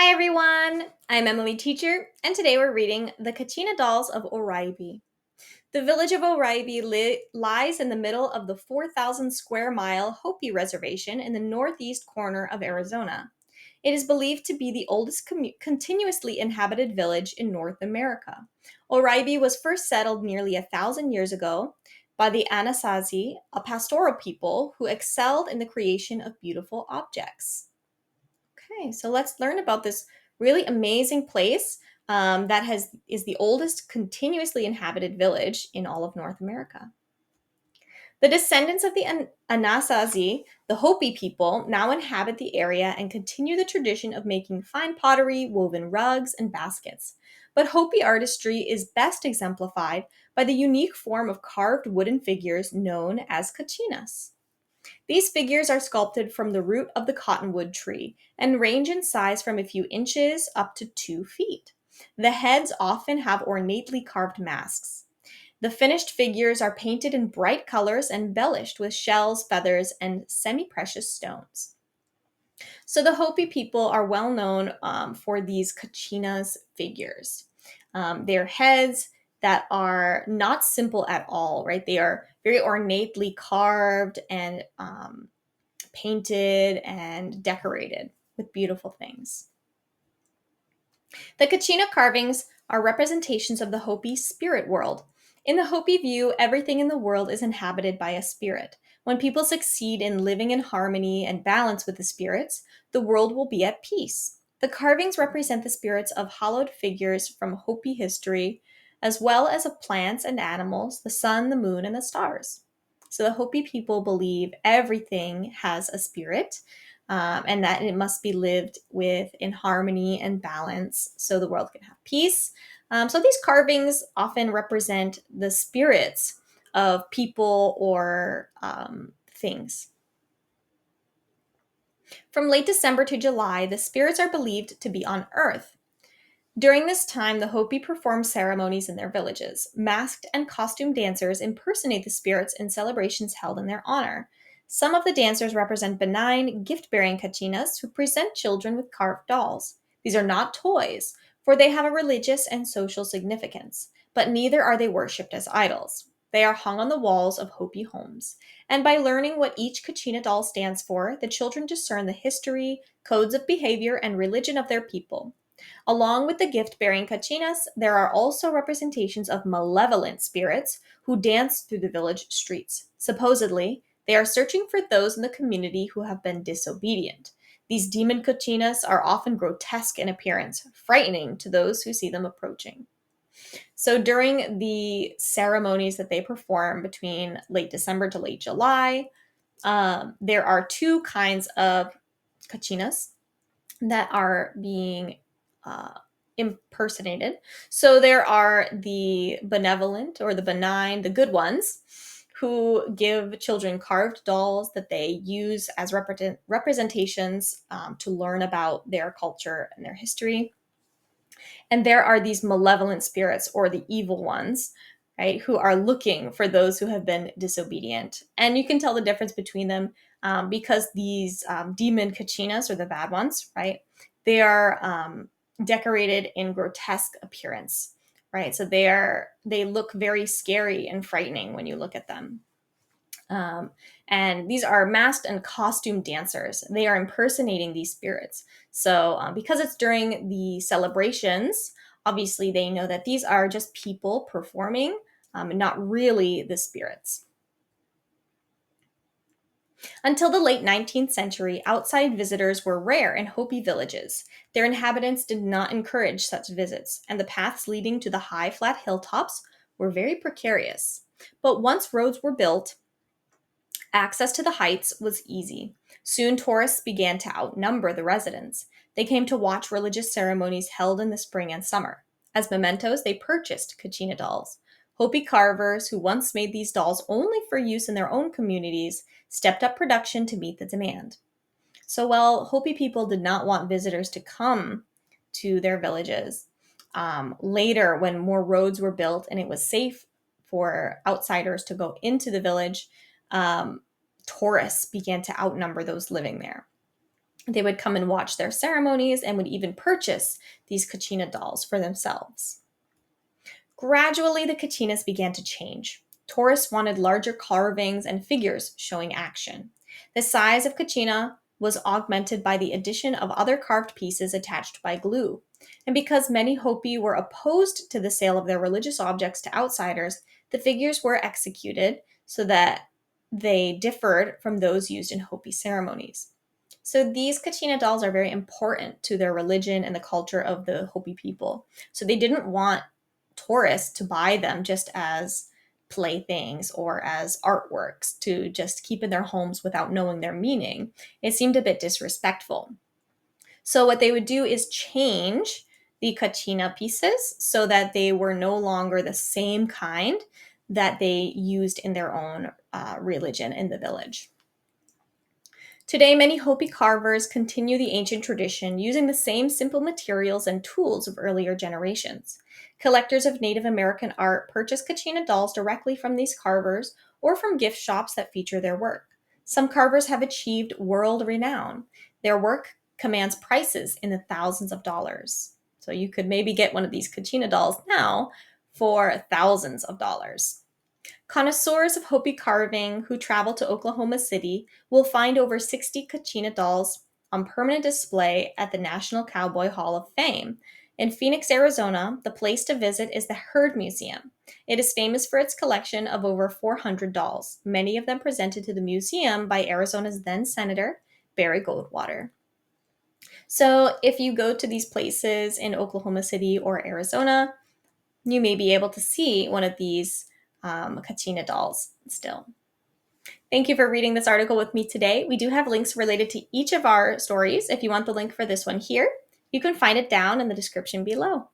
Hi everyone, I'm Emily Teacher, and today we're reading The Kachina Dolls of Oraibi. The village of Oraibi lies in the middle of the 4,000 square mile Hopi Reservation in the northeast corner of Arizona. It is believed to be the oldest continuously inhabited village in North America. Oraibi was first settled nearly 1,000 years ago by the Anasazi, a pastoral people who excelled in the creation of beautiful objects. Okay, so let's learn about this really amazing place that is the oldest continuously inhabited village in all of North America. The descendants of the Anasazi, the Hopi people, now inhabit the area and continue the tradition of making fine pottery, woven rugs, and baskets. But Hopi artistry is best exemplified by the unique form of carved wooden figures known as kachinas. These figures are sculpted from the root of the cottonwood tree and range in size from a few inches up to 2 feet. The heads often have ornately carved masks. The finished figures are painted in bright colors and embellished with shells, feathers, and semi precious stones. So the Hopi people are well known for these Kachinas figures. Their heads that are not simple at all, right? They are very ornately carved and painted and decorated with beautiful things. The Kachina carvings are representations of the Hopi spirit world. In the Hopi view, everything in the world is inhabited by a spirit. When people succeed in living in harmony and balance with the spirits, the world will be at peace. The carvings represent the spirits of hallowed figures from Hopi history, as well as of plants and animals, the sun, the moon, and the stars. So the Hopi people believe everything has a spirit, and that it must be lived with in harmony and balance so the world can have peace. So these carvings often represent the spirits of people or things. From late December to July, the spirits are believed to be on Earth. During this time, the Hopi perform ceremonies in their villages. Masked and costumed dancers impersonate the spirits in celebrations held in their honor. Some of the dancers represent benign, gift bearing kachinas who present children with carved dolls. These are not toys, for they have a religious and social significance, but neither are they worshipped as idols. They are hung on the walls of Hopi homes. And by learning what each kachina doll stands for, the children discern the history, codes of behavior, and religion of their people. Along with the gift bearing kachinas, there are also representations of malevolent spirits who dance through the village streets. Supposedly, they are searching for those in the community who have been disobedient. These demon kachinas are often grotesque in appearance, frightening to those who see them approaching. So during the ceremonies that they perform between late December to late July, there are two kinds of kachinas that are being uh, impersonated. So there are the benevolent or the benign, the good ones, who give children carved dolls that they use as representations to learn about their culture and their history. And there are these malevolent spirits or the evil ones, right, who are looking for those who have been disobedient. And you can tell the difference between them because these demon kachinas, or the bad ones, right, they are decorated in grotesque appearance, right? So they look very scary and frightening when you look at them. Um, and these are masked and costume dancers. They are impersonating these spirits. So, because it's during the celebrations, obviously they know that these are just people performing, and not really the spirits. Until the late 19th century, outside visitors were rare in Hopi villages. Their inhabitants did not encourage such visits, and the paths leading to the high, flat hilltops were very precarious. But once roads were built, access to the heights was easy. Soon tourists began to outnumber the residents. They came to watch religious ceremonies held in the spring and summer. As mementos, they purchased Kachina dolls. Hopi carvers, who once made these dolls only for use in their own communities, stepped up production to meet the demand. So while Hopi people did not want visitors to come to their villages, later when more roads were built and it was safe for outsiders to go into the village, um, tourists began to outnumber those living there. They would come and watch their ceremonies and would even purchase these Kachina dolls for themselves. Gradually, the Kachinas began to change. Tourists wanted larger carvings and figures showing action. The size of Kachina was augmented by the addition of other carved pieces attached by glue. And because many Hopi were opposed to the sale of their religious objects to outsiders, the figures were executed so that they differed from those used in Hopi ceremonies. So these Kachina dolls are very important to their religion and the culture of the Hopi people. So they didn't want tourists to buy them just as playthings or as artworks to just keep in their homes without knowing their meaning. It seemed a bit disrespectful. So what they would do is change the kachina pieces so that they were no longer the same kind that they used in their own religion in the village. Today, many Hopi carvers continue the ancient tradition using the same simple materials and tools of earlier generations. Collectors of Native American art purchase Kachina dolls directly from these carvers or from gift shops that feature their work. Some carvers have achieved world renown. Their work commands prices in the thousands of dollars. So you could maybe get one of these Kachina dolls now for thousands of dollars. Connoisseurs of Hopi carving who travel to Oklahoma City will find over 60 Kachina dolls on permanent display at the National Cowboy Hall of Fame. In Phoenix, Arizona, the place to visit is the Herd Museum. It is famous for its collection of over 400 dolls, many of them presented to the museum by Arizona's then Senator Barry Goldwater. So if you go to these places in Oklahoma City or Arizona, you may be able to see one of these Kachina dolls still. Thank you for reading this article with me today. We do have links related to each of our stories. If you want the link for this one here, you can find it down in the description below.